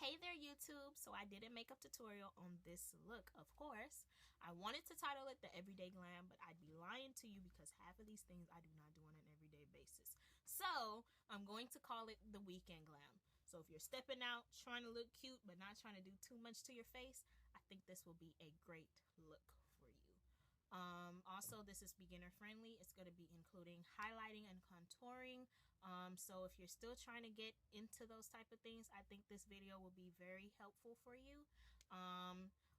Hey there YouTube. So I did a makeup tutorial on this look, of course. I wanted to title it the Everyday Glam, but I'd be lying to you because half of these things I do not do on an everyday basis. So I'm going to call it the Weekend Glam. So if you're stepping out, trying to look cute, but not trying to do too much to your face, I think this will be a great look for you. Also, this is beginner friendly. It's going to be including highlighting and contouring. So if you're still trying to get into those type of things, I think this video will be very helpful for you.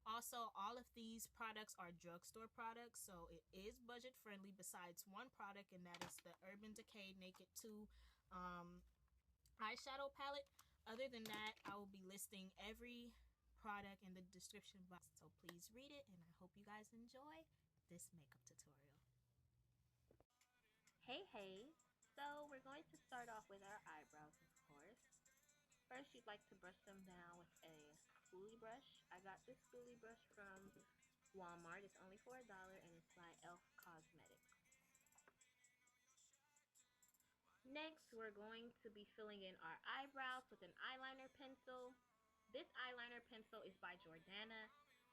Also, all of these products are drugstore products, so it is budget friendly besides one product, and that is the Urban Decay Naked 2 eyeshadow palette. Other than that, I will be listing every product in the description box, so please read it, and I hope you guys enjoy this makeup tutorial. Hey, so we're going to start off with our eyebrows, of course. First, you'd like to brush them down with a spoolie brush. I got this spoolie brush from Walmart. It's only for $1 and it's by e.l.f. Cosmetics. Next, we're going to be filling in our eyebrows with an eyeliner pencil. This eyeliner pencil is by Jordana.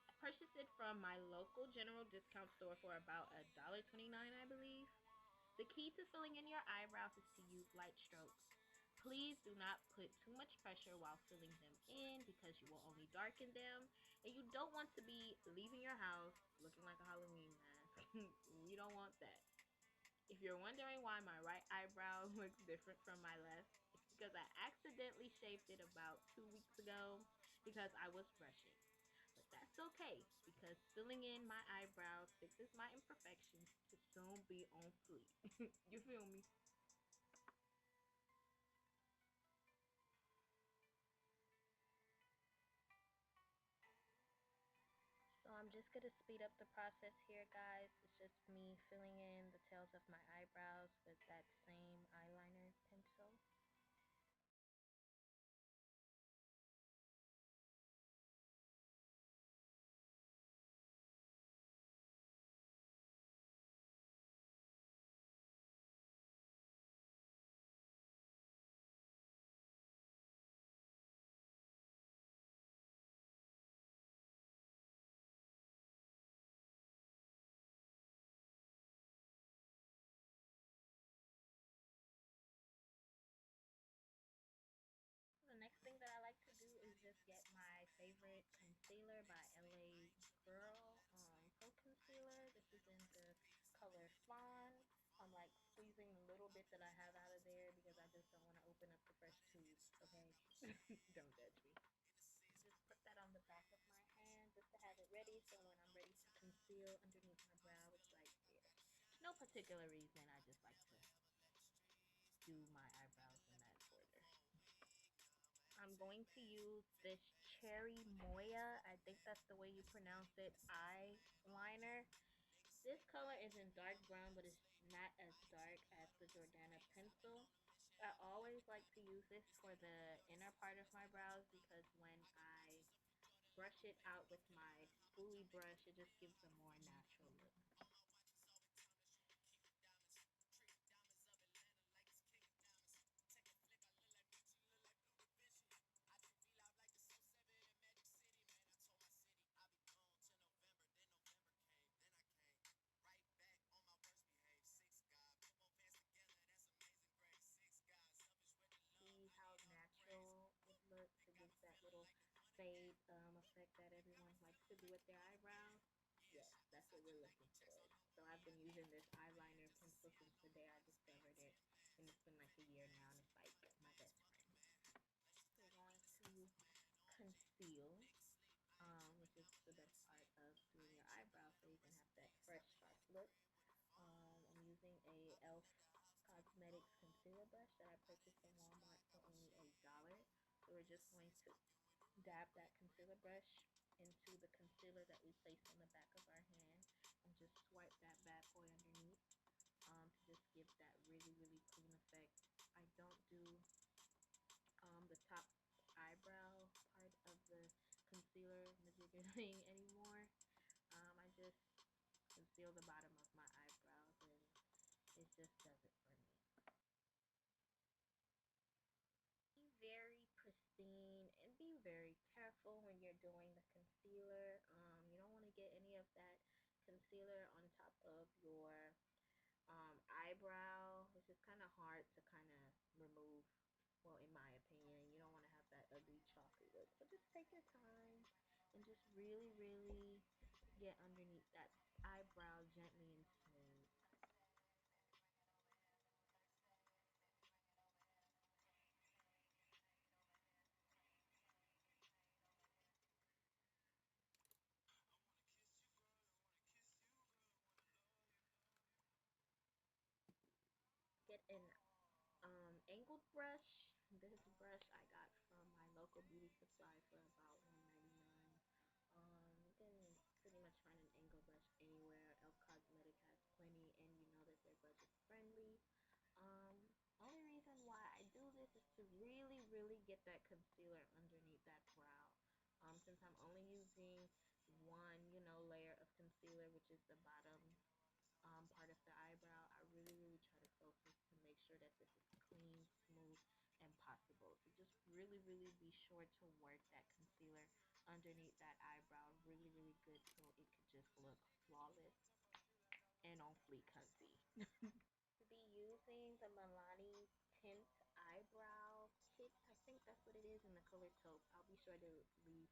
I purchased it from my local general discount store for about $1.29, I believe. The key to filling in your eyebrows is to use light strokes. Please do not put too much pressure while filling them in because you will only darken them, and you don't want to be leaving your house looking like a Halloween mask. You don't want that. If you're wondering why my right eyebrow looks different from my left, it's because I accidentally shaved it about 2 weeks ago because I was brushing. But that's okay, because filling in my eyebrows fixes my imperfections to soon be on fleek. You feel me? So I'm just going to speed up the process here, guys. It's just me filling in the tails of my eyebrows with that same eyeliner pencil. The next thing that I like to do is just get my favorite concealer by LA Girl Pro Concealer. This is in the color Fawn. I'm like squeezing the little bit that I have out of there because I just don't want to open up the fresh tubes, okay? Don't judge me. Just put that on the back of my hand just to have it ready, so when I'm ready to conceal underneath my brow, it's right there. No particular reason, I just like to do my eyebrows in that order. I'm going to use this Cherimoya, I think that's the way you pronounce it, eyeliner. This color is in dark brown, but it's not as dark as the Jordana pencil. I always like to use this for the inner part of my brows because when I brush it out with my spoolie brush, it just gives a more natural look. See how natural it looks. It gives that little fade effect that everyone likes to do with their eyebrows. Yes, that's what we're looking for. So I've been using this eyeliner pencil since the day I discovered it, and it's been like a year now, and it's like my best friend. We're going to conceal, which is the best part of doing your eyebrows, so you can have that fresh, sharp look. I'm using a e.l.f. Cosmetics concealer brush that I purchased from Walmart for only $1. So we're just going to dab that concealer brush into the concealer that we placed on the back of our hand and just swipe that bad boy underneath to just give that really clean effect. I don't do the top eyebrow part of the concealer majiggerling anymore. I just conceal the bottom of my eyebrows and it just does it for me. Be very pristine and be very careful when you're doing the concealer. You don't want to get any of that concealer on top of your eyebrow, which is kind of hard to kind of remove. Well, in my opinion, you don't want to have that ugly chalky look. So just take your time and just really, really get underneath that eyebrow gently and smooth. Get an angled brush. This brush I got from my local beauty supply for about $1.99. You can pretty much find an angle brush anywhere. Elf Cosmetic has plenty, and you know that they're budget friendly. Um, Only reason why I do this is to really, really get that concealer underneath that brow. Since I'm only using one, layer of concealer, which is the bottom part of the eyebrow, I really, really try to focus to make sure that this is clean, smooth, and possible. So just really, really be sure to work that concealer underneath that eyebrow really, really good so it could just look flawless and on fleek, hunty. To be using the Milani Tint Eyebrow Kit, I think that's what it is in the color taupe. I'll be sure to leave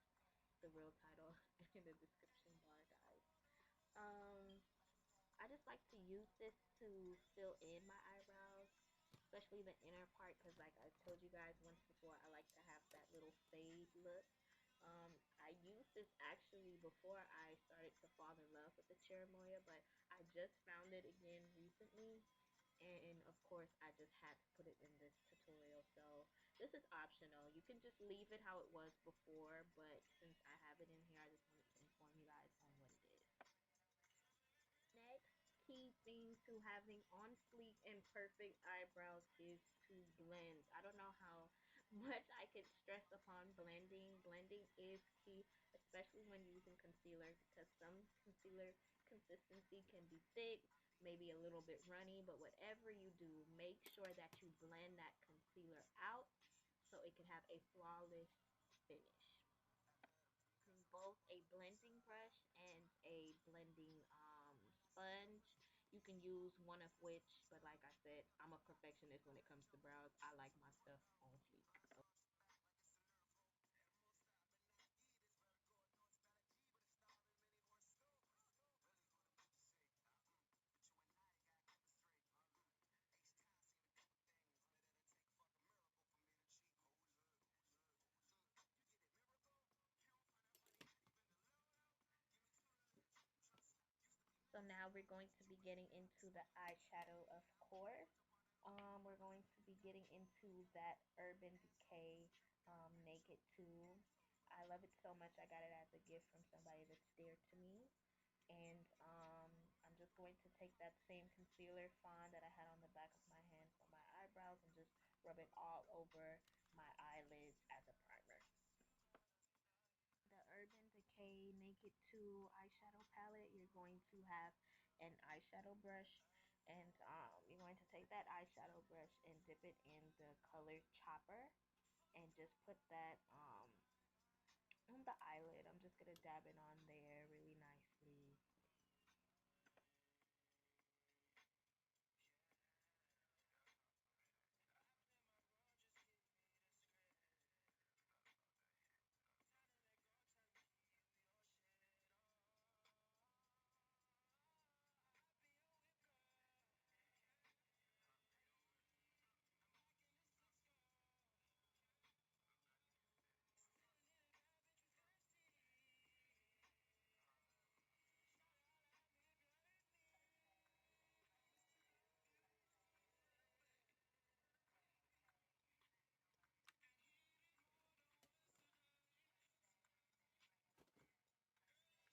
the real title in the description bar, guys. Um, I just like to use this to fill in my eyebrows, especially the inner part, because like I told you guys once before, I like to have that little fade look. I used this actually before I started to fall in love with the Cherimoya, but I just found it again recently, and of course I just had to put it in this tutorial. So this is optional. You can just leave it how it was before, but since I have it in here, I just wanted to inform you guys on what it is. Next key thing to having on fleek and perfect eyebrows is to blend. I don't know how much I could stress upon blending. Blending is key, especially when using concealer, because some concealer consistency can be thick, maybe a little bit runny, but whatever you do, make sure that you blend that concealer out so it can have a flawless finish. Both a blending brush and a blending sponge. You can use one of which, but like I said, I'm a perfectionist when it comes to brows. I like my stuff on fleek. So now we're going to be getting into the eyeshadow, of course. We're going to be getting into that Urban Decay Naked 2. I love it so much. I got it as a gift from somebody that's dear to me. And I'm just going to take that same concealer Fawn that I had on the back of my hand for my eyebrows and just rub it all over my eyelids as a primer. The Urban Decay Naked 2 eyeshadow palette, you're going to have an eyeshadow brush, and you're going to take that eyeshadow brush and dip it in the color Chopper and just put that on the eyelid. I'm just going to dab it on there really nicely.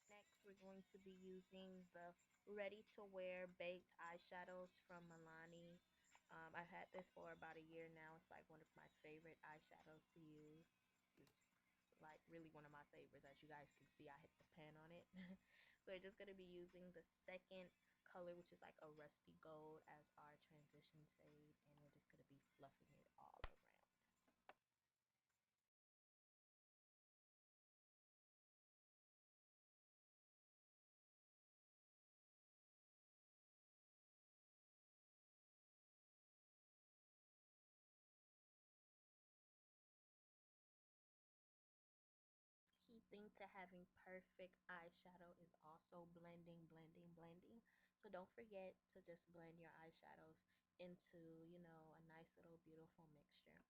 Next, we're going to be using the Ready to Wear Baked Eyeshadows from Milani. I've had this for about a year now. It's like one of my favorite eyeshadows to use. It's like really one of my favorites. As you guys can see, I hit the pen on it. So we're just going to be using the second color, which is like a rusty gold, as our transition shade. And we're just going to be fluffing it all around. to having perfect eyeshadow is also blending, blending, blending. So don't forget to just blend your eyeshadows into, you know, a nice little beautiful mixture.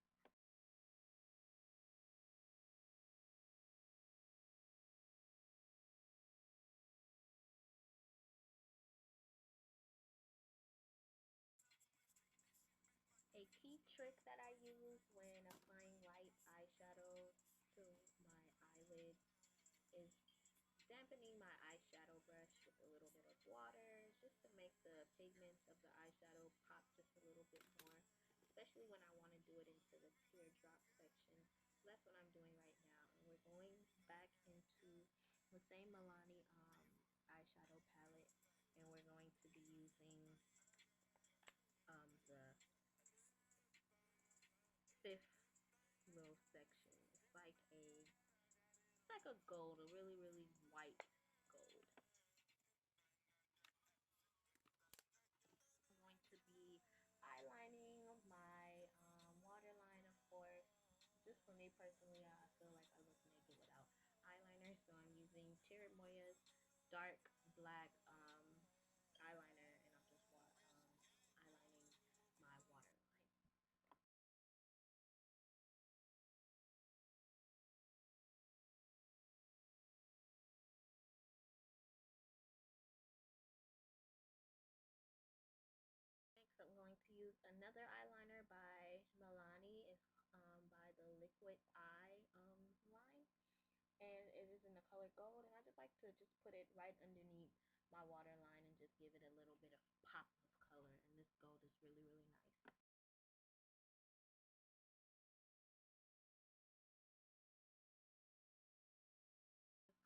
A key trick that I use when applying light eyeshadow to my eyelids is dampening my eyeshadow brush with a little bit of water just to make the pigments of the eyeshadow pop just a little bit more, especially when I want to do it into the teardrop section. So that's what I'm doing right now. And we're going back into the same Milani eyeshadow palette, and we're going to be using the fifth little section. It's like a gold, a really, really white gold. I'm going to be eyelining my waterline, of course. Just for me personally, I feel like I look naked without eyeliner, so I'm using Cherimoya's dark black eyeliner, and I'm just eyelining my waterline. Next, I'm going to use another eyeliner by Milani. It's by the Liquif'eye line, and it is in the color gold. And I just like to just put it right underneath my waterline and just give it a little bit of pop of color. And this gold is really, really nice.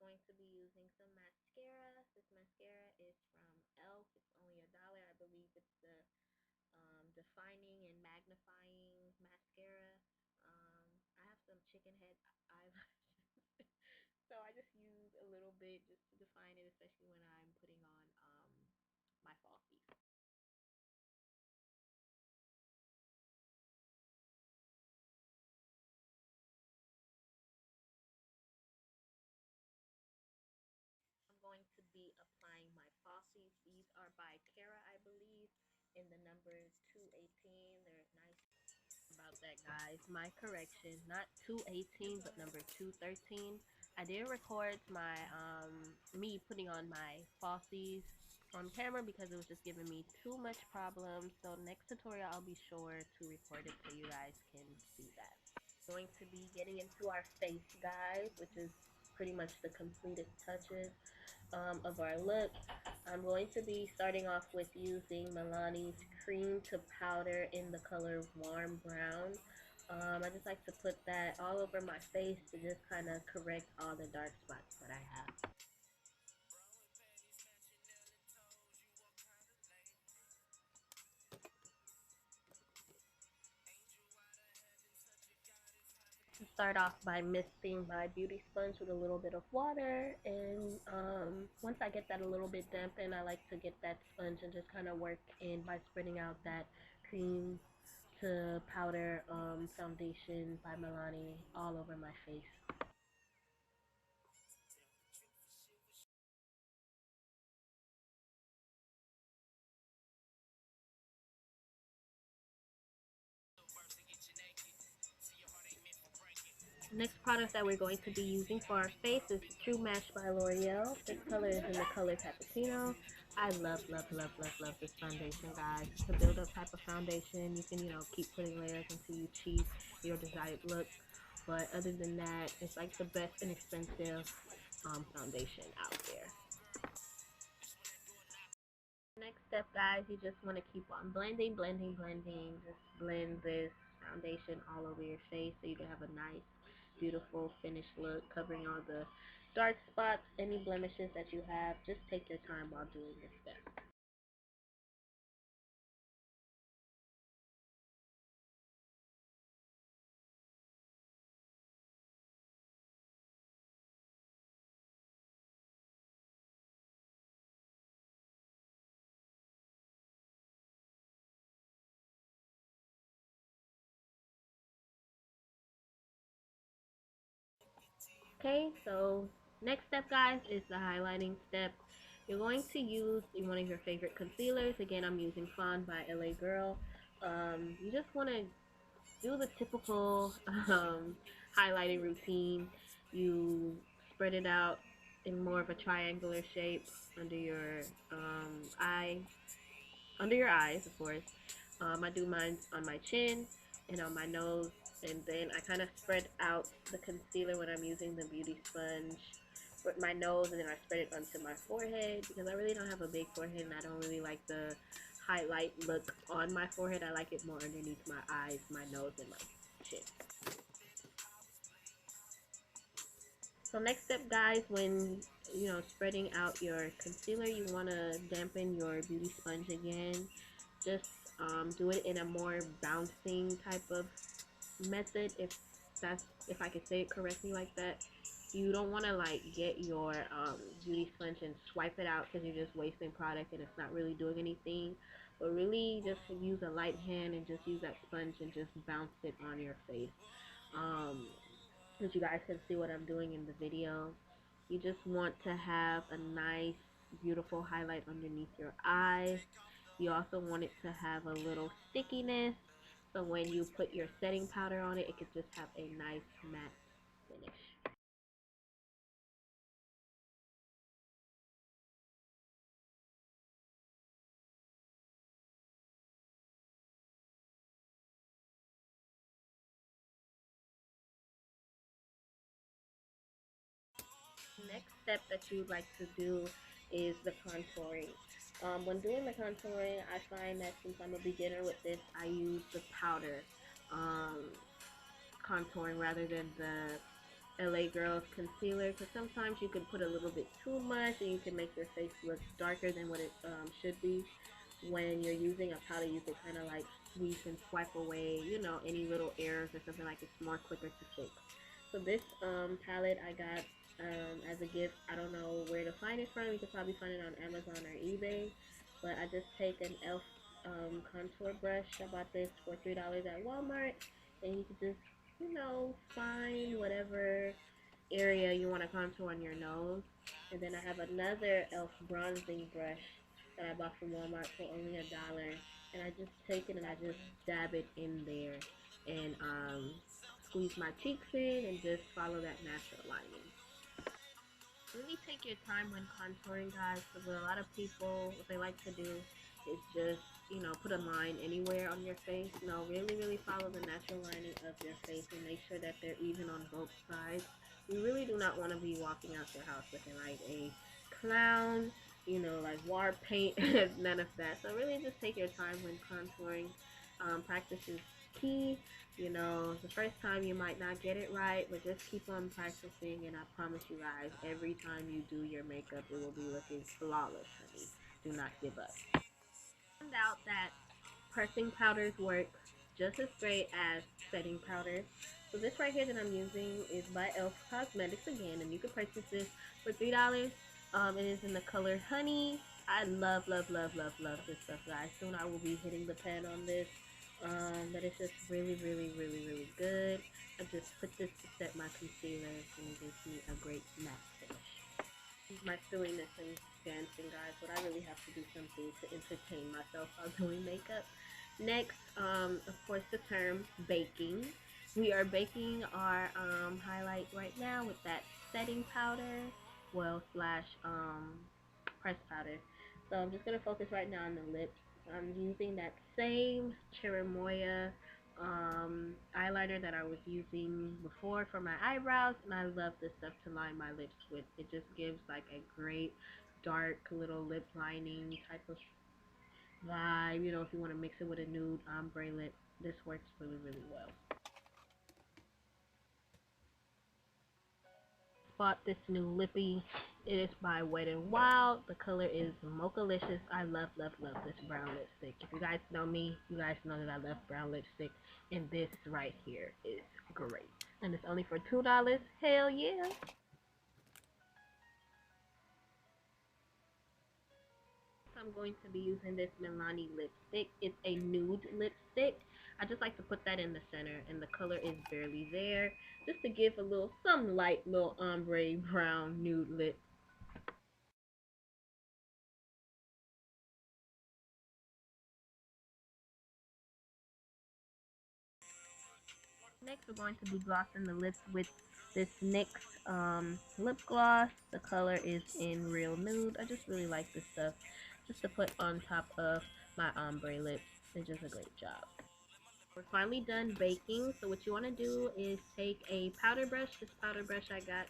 Going to be using some mascara. This mascara is from e.l.f. It's only $1. I believe it's the defining and magnifying mascara. I have some chicken head eyelashes, so I just use a little bit just to define it, especially when I'm putting on my falsies. I'm going to be applying my falsies. These are by Kara, I believe, in the number 218. They're nice. About that, guys. My correction, not 218, but number 213. I did record my me putting on my falsies on camera because it was just giving me too much problems. So next tutorial, I'll be sure to record it so you guys can see that. Going to be getting into our face, guys, which is pretty much the completed touches of our look. I'm going to be starting off with using Milani's cream to powder in the color warm brown. I just like to put that all over my face to just kind of correct all the dark spots that I have. Start off by misting my beauty sponge with a little bit of water, and once I get that a little bit dampened, I like to get that sponge and just kind of work in by spreading out that cream to powder foundation by Milani all over my face. Next product that we're going to be using for our face is True Match by Loreal. This color is in the color Cappuccino. I love, love, love, love, love this foundation, guys. It's a build-up type of foundation. You can, keep putting layers until you achieve your desired look. But other than that, it's like the best inexpensive foundation out there. Next step, guys, you just want to keep on blending, blending, blending. Just blend this foundation all over your face so you can have a nice, beautiful finished look, covering all the dark spots, any blemishes that you have. Just take your time while doing this step. Okay, so Next step, guys, is the highlighting step. You're going to use one of your favorite concealers. Again, I'm using Fawn by LA Girl. You just want to do the typical highlighting routine. You spread it out in more of a triangular shape under your eye, under your eyes, of course. I do mine on my chin and on my nose, and then I kind of spread out the concealer when I'm using the beauty sponge with my nose, and then I spread it onto my forehead because I really don't have a big forehead and I don't really like the highlight look on my forehead. I like it more underneath my eyes, my nose, and my chin. So next step, guys, when spreading out your concealer, you want to dampen your beauty sponge again. Just do it in a more bouncing type of method, if I could say it correctly like that. You don't want to like get your beauty sponge and swipe it out because you're just wasting product and it's not really doing anything. But really just use a light hand and just use that sponge and just bounce it on your face. As you guys can see what I'm doing in the video, you just want to have a nice, beautiful highlight underneath your eyes. You also want it to have a little stickiness, so when you put your setting powder on it, it could just have a nice matte finish. Next step that you would like to do is the contouring. When doing the contouring, I find that since I'm a beginner with this, I use the powder contouring rather than the LA Girls concealer, because sometimes you can put a little bit too much and you can make your face look darker than what it should be. When you're using a powder, you can kind of like sweep and swipe away, any little errors or something, like it's more quicker to fix. So this palette I got as a gift. I don't know where to find it from. You can probably find it on Amazon or eBay. But I just take an e.l.f. Contour brush. I bought this for $3 at Walmart. And you can just, find whatever area you want to contour on your nose. And then I have another e.l.f. bronzing brush that I bought from Walmart for only $1. And I just take it and I just dab it in there. And squeeze my cheeks in and just follow that natural lining. Really take your time when contouring, guys, because what a lot of people, what they like to do is just, put a line anywhere on your face. No, really follow the natural lining of your face and make sure that they're even on both sides. You really do not want to be walking out your house looking like a clown, like war paint, none of that. So really just take your time when contouring. Practice is key. The first time you might not get it right, but just keep on practicing, and I promise you guys, every time you do your makeup, it will be looking flawless, honey. Do not give up. I found out that pressing powders work just as great as setting powders. So this right here that I'm using is by e.l.f. Cosmetics again, and you can purchase this for $3. It is in the color Honey. I love this stuff, guys. Soon I will be hitting the pan on this. But it's just really good. I just put this to set my concealer and it gives me a great matte finish. My silliness and dancing, guys, but I really have to do something to entertain myself while doing makeup. Next, of course, the term baking. We are baking our highlight right now with that setting powder, slash pressed powder. So I'm just gonna focus right now on the lips. I'm using that same Cherimoya eyeliner that I was using before for my eyebrows, and I love this stuff to line my lips with. It just gives like a great dark little lip lining type of vibe. If you want to mix it with a nude ombre lip, this works really well. Bought this new lippy. It is by Wet n Wild. The color is Mocha-Licious. I love this brown lipstick. If you guys know me, you guys know that I love brown lipstick, and this right here is great. And it's only for $2. Hell yeah! So I'm going to be using this Milani lipstick. It's a nude lipstick. I just like to put that in the center, and the color is barely there, just to give a little, some light little ombre brown nude lip. Next, we're going to be glossing the lips with this NYX lip gloss. The color is in Real Nude. I just really like this stuff just to put on top of my ombre lips. It does a great job. We're finally done baking. So what you want to do is take a powder brush. This powder brush I got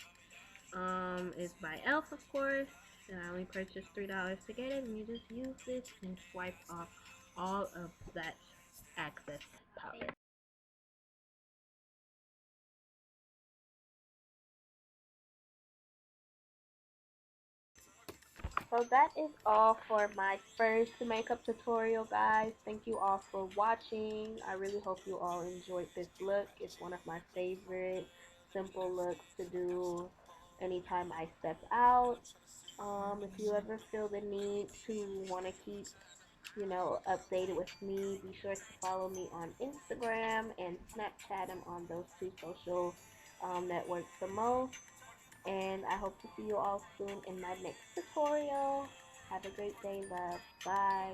is by e.l.f. of course. And I only purchased $3 to get it. And you just use this and swipe off all of that excess powder. So that is all for my first makeup tutorial, guys. Thank you all for watching. I really hope you all enjoyed this look. It's one of my favorite simple looks to do anytime I step out. If you ever feel the need to want to keep, updated with me, be sure to follow me on Instagram and Snapchat. I'm on those two social networks the most. And I hope to see you all soon in my next tutorial. Have a great day, love. Bye.